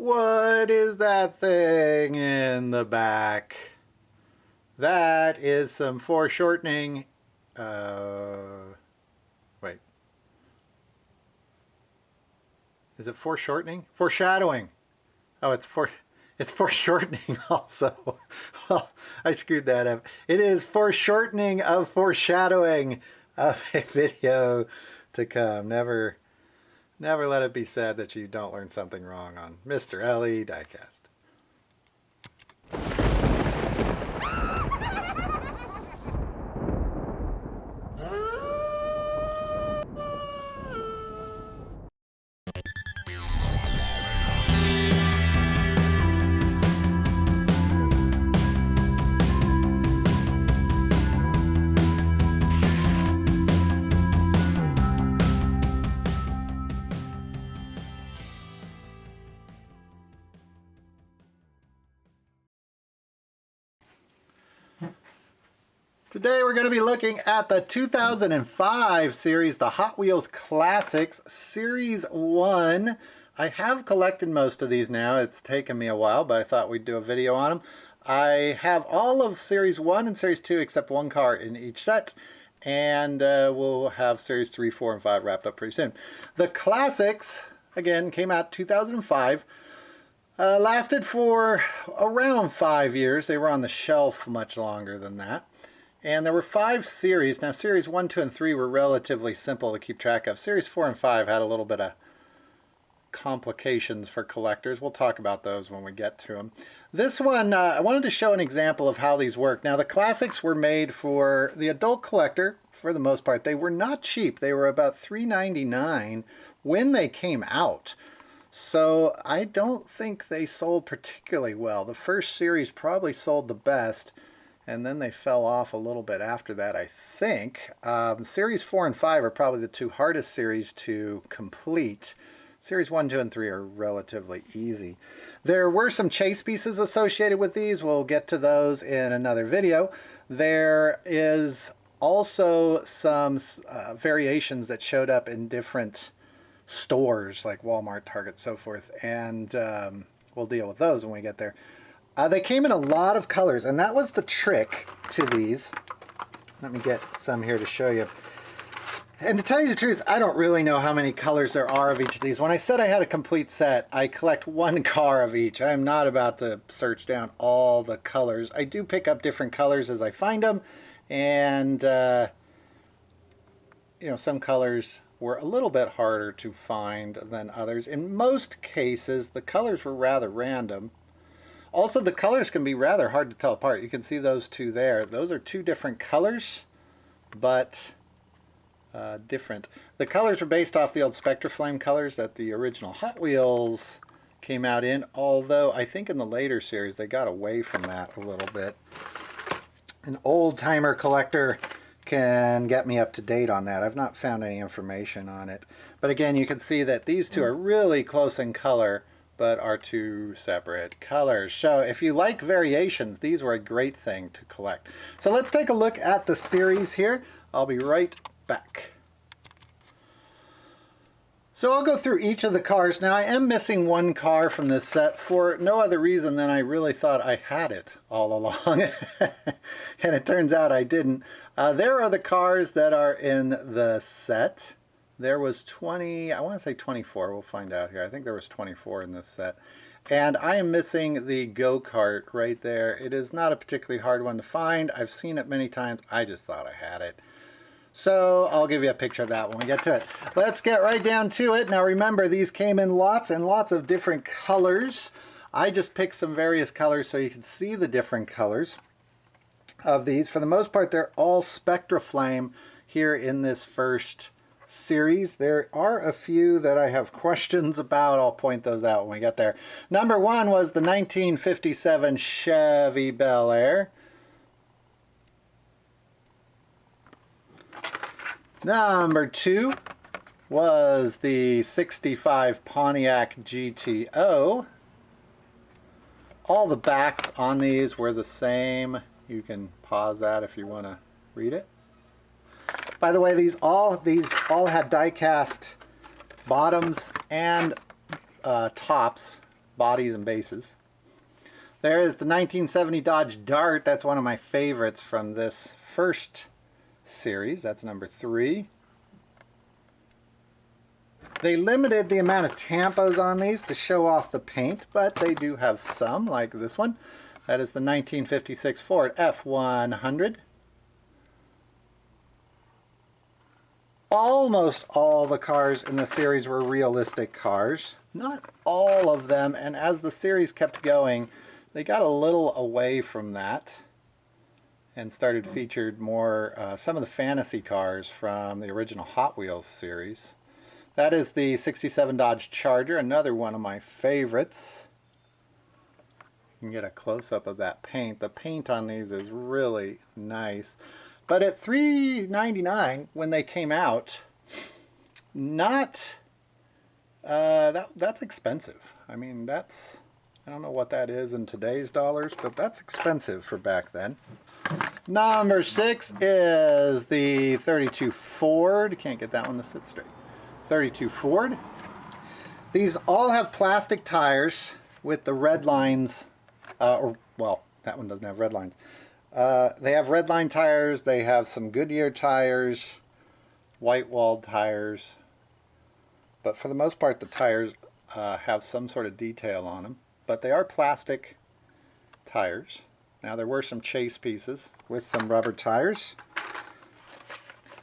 What is that thing in the back? That is some foreshortening. Wait. Is it foreshortening? Foreshadowing. Oh, it's foreshortening also. Well, I screwed that up. It is foreshortening of foreshadowing of a video to come. Never let it be said that you don't learn something wrong on Mr. LE Diecast. Today we're going to be looking at the 2005 series, the Hot Wheels Classics Series 1. I have collected most of these now. It's taken me a while, but I thought we'd do a video on them. I have all of Series 1 and Series 2 except one car in each set. And we'll have Series 3, 4, and 5 wrapped up pretty soon. The Classics, again, came out 2005. Lasted for around 5 years. They were on the shelf much longer than that. And there were 5 series. Now, Series 1, 2, and 3 were relatively simple to keep track of. Series 4 and 5 had a little bit of complications for collectors. We'll talk about those when we get to them. This one, I wanted to show an example of how these work. Now, the Classics were made for the adult collector, for the most part. They were not cheap. They were about $3.99 when they came out. So I don't think they sold particularly well. The first series probably sold the best, and then they fell off a little bit after that, I think. Series 4 and 5 are probably the 2 hardest series to complete. Series 1, 2, and 3 are relatively easy. There were some chase pieces associated with these. We'll get to those in another video. There is also some variations that showed up in different stores like Walmart, Target, so forth, and we'll deal with those when we get there. They came in a lot of colors, and that was the trick to these. Let me get some here to show you. And to tell you the truth, I don't really know how many colors there are of each of these. When I said I had a complete set, I collect one car of each. I am not about to search down all the colors. I do pick up different colors as I find them, and you know, some colors were a little bit harder to find than others. In most cases, the colors were rather random. Also, the colors can be rather hard to tell apart. You can see those two there. Those are 2 different colors, but different. The colors were based off the old Spectraflame colors that the original Hot Wheels came out in, although I think in the later series they got away from that a little bit. An old-timer collector can get me up to date on that. I've not found any information on it. But again, you can see that these 2 are really close in color, but are 2 separate colors. So if you like variations, these were a great thing to collect. So let's take a look at the series here. I'll be right back. So I'll go through each of the cars. Now, I am missing one car from this set for no other reason than I really thought I had it all along. And it turns out I didn't. There are the cars that are in the set. There was 20, I want to say 24, we'll find out here. I think there was 24 in this set. And I am missing the go-kart right there. It is not a particularly hard one to find. I've seen it many times. I just thought I had it. So I'll give you a picture of that when we get to it. Let's get right down to it. Now remember, these came in lots and lots of different colors. I just picked some various colors so you can see the different colors of these. For the most part, they're all Spectraflame here in this first series. There are a few that I have questions about. I'll point those out when we get there. Number 1 was the 1957 Chevy Bel Air. Number 2 was the 65 Pontiac GTO. All the backs on these were the same. You can pause that if you want to read it. By the way, these all had die-cast bottoms and tops, bodies and bases. There is the 1970 Dodge Dart. That's one of my favorites from this first series. That's number 3. They limited the amount of tampos on these to show off the paint, but they do have some, like this one. That is the 1956 Ford F100. Almost all the cars in the series were realistic cars. Not all of them, and as the series kept going, they got a little away from that and started featured more some of the fantasy cars from the original Hot Wheels series. That is the 67 Dodge Charger, another one of my favorites. You can get a close-up of that paint. The paint on these is really nice. But at $399 when they came out, that's expensive. I mean, I don't know what that is in today's dollars, but that's expensive for back then. Number 6 is the 32 Ford. Can't get that one to sit straight. 32 Ford. These all have plastic tires with the red lines, well, that one doesn't have red lines. They have red line tires, they have some Goodyear tires, white walled tires, but for the most part the tires have some sort of detail on them, but they are plastic tires. Now there were some chase pieces with some rubber tires.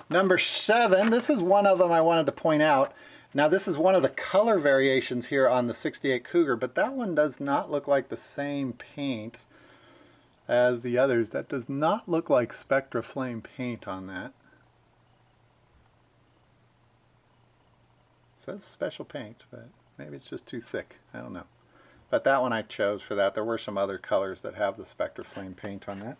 Number 7, this is one of them I wanted to point out. Now this is one of the color variations here on the 68 Cougar, but that one does not look like the same paint as the others. That does not look like Spectra Flame paint on that. It says special paint, but maybe it's just too thick. I don't know. But that one I chose for that. There were some other colors that have the Spectra Flame paint on that.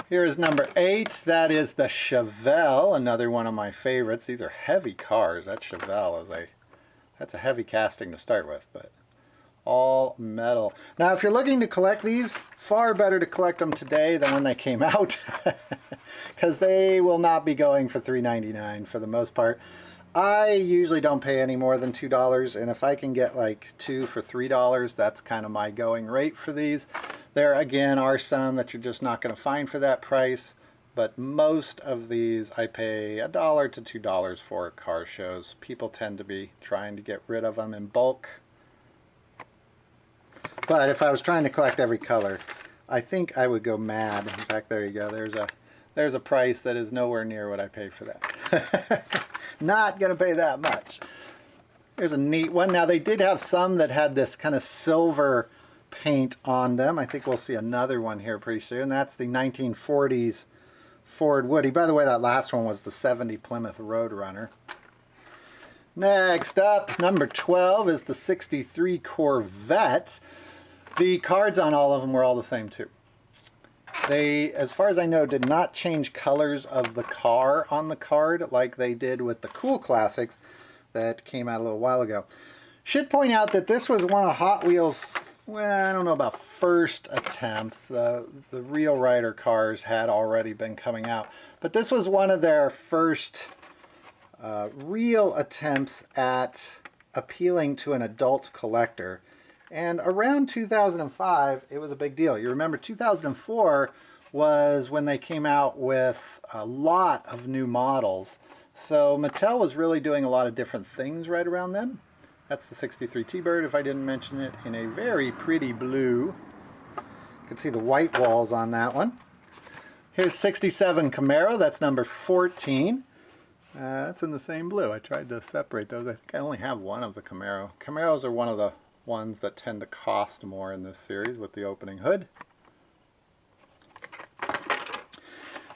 Here is number 8. That is the Chevelle, another one of my favorites. These are heavy cars. That Chevelle is that's a heavy casting to start with, but all metal. Now, if you're looking to collect these, far better to collect them today than when they came out, because they will not be going for $3.99 for the most part. I usually don't pay any more than $2, and if I can get like 2 for $3, that's kind of my going rate for these. There again are some that you're just not going to find for that price, but most of these I pay $1 to $2 for at car shows. People tend to be trying to get rid of them in bulk. But if I was trying to collect every color, I think I would go mad. In fact, there you go. There's a price that is nowhere near what I pay for that. Not going to pay that much. Here's a neat one. Now, they did have some that had this kind of silver paint on them. I think we'll see another one here pretty soon. That's the 1940s Ford Woody. By the way, that last one was the 70 Plymouth Roadrunner. Next up, number 12 is the 63 Corvette. The cards on all of them were all the same too. They, as far as I know, did not change colors of the car on the card like they did with the Cool Classics that came out a little while ago. Should point out that this was one of Hot Wheels', well, I don't know about first attempt. The Real Rider cars had already been coming out. But this was one of their first real attempts at appealing to an adult collector. And around 2005, it was a big deal. You remember 2004 was when they came out with a lot of new models. So Mattel was really doing a lot of different things right around then. That's the 63 T-Bird, if I didn't mention it, in a very pretty blue. You can see the white walls on that one. Here's 67 Camaro, that's number 14. That's in the same blue. I tried to separate those. I think I only have one of the Camaro. Camaros are one of the ones that tend to cost more in this series with the opening hood.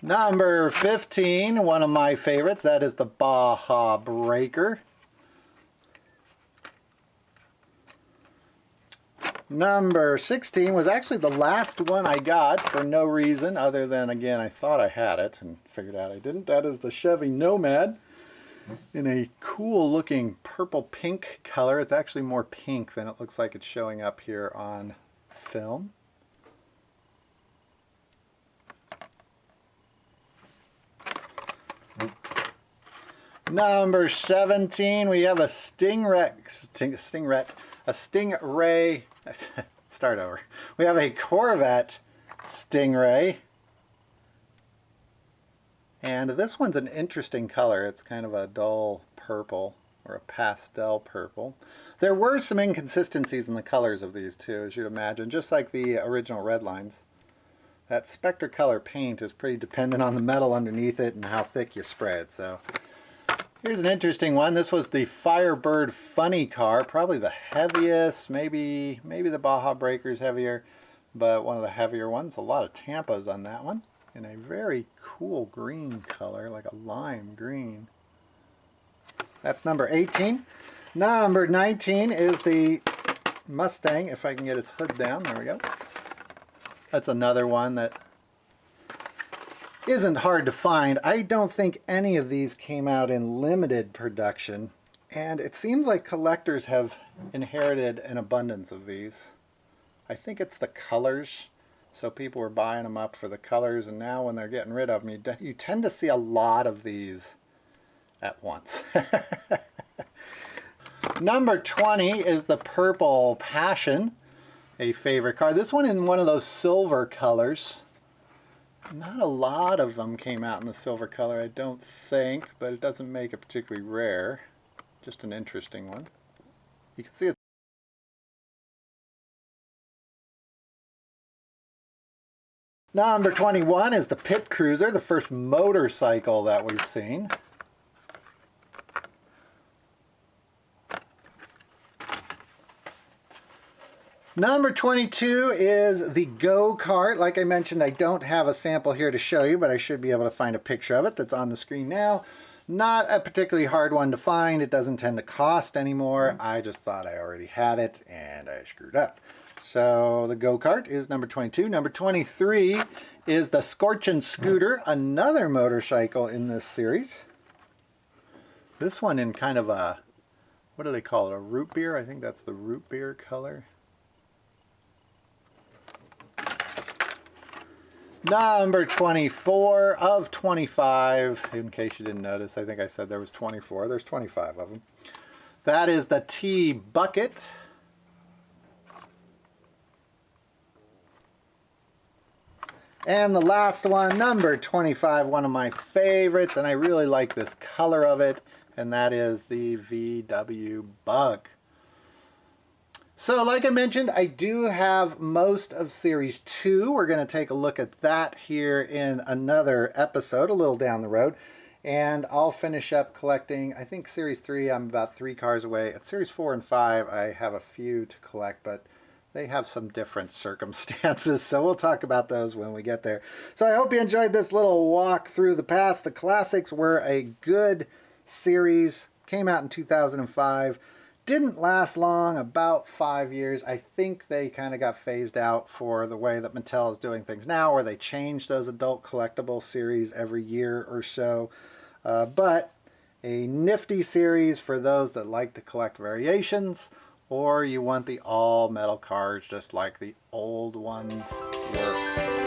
Number 15, one of my favorites, that is the Baja Breaker. Number 16 was actually the last one I got for no reason other than, again, I thought I had it and figured out I didn't. That is the Chevy Nomad in a cool looking purple pink color. It's actually more pink than it looks like it's showing up here on film. Number 17, we have a Stingray. Start over. We have a Corvette Stingray. And this one's an interesting color. It's kind of a dull purple or a pastel purple. There were some inconsistencies in the colors of these two, as you'd imagine, just like the original Redlines. That Spectra color paint is pretty dependent on the metal underneath it and how thick you spray it. So here's an interesting one. This was the Firebird Funny Car, probably the heaviest, maybe the Baja Breaker's heavier, but one of the heavier ones. A lot of Tampas on that one, in a very cool green color, like a lime green. That's number 18. Number 19 is the Mustang, if I can get its hood down. There we go. That's another one that isn't hard to find. I don't think any of these came out in limited production, and it seems like collectors have inherited an abundance of these. I think it's the colors, so people were buying them up for the colors, and now when they're getting rid of them, you tend to see a lot of these at once. Number 20 is the Purple Passion, a favorite car. This one in one of those silver colors. Not a lot of them came out in the silver color, I don't think, but it doesn't make it particularly rare. Just an interesting one. You can see it. Number 21 is the Pit Cruiser, the first motorcycle that we've seen. Number 22 is the Go-Kart. Like I mentioned, I don't have a sample here to show you, but I should be able to find a picture of it that's on the screen now. Not a particularly hard one to find. It doesn't tend to cost anymore. I just thought I already had it, and I screwed up. So the Go-Kart is number 22. Number 23 is the Scorchin' Scooter, another motorcycle in this series. This one in kind of a, what do they call it, a root beer? I think that's the root beer color. Number 24 of 25, in case you didn't notice, I think I said there was 24. There's 25 of them. That is the T-Bucket. And the last one, number 25, one of my favorites, and I really like this color of it, and that is the VW Bug. So like I mentioned, I do have most of Series 2. We're going to take a look at that here in another episode, a little down the road. And I'll finish up collecting, I think Series 3, I'm about 3 cars away. At Series 4 and 5, I have a few to collect, but they have some different circumstances, so we'll talk about those when we get there. So I hope you enjoyed this little walk through the past. The classics were a good series, came out in 2005. Didn't last long, about 5 years. I think they kind of got phased out for the way that Mattel is doing things now, where they change those adult collectible series every year or so. But a nifty series for those that like to collect variations, or you want the all-metal cars just like the old ones were.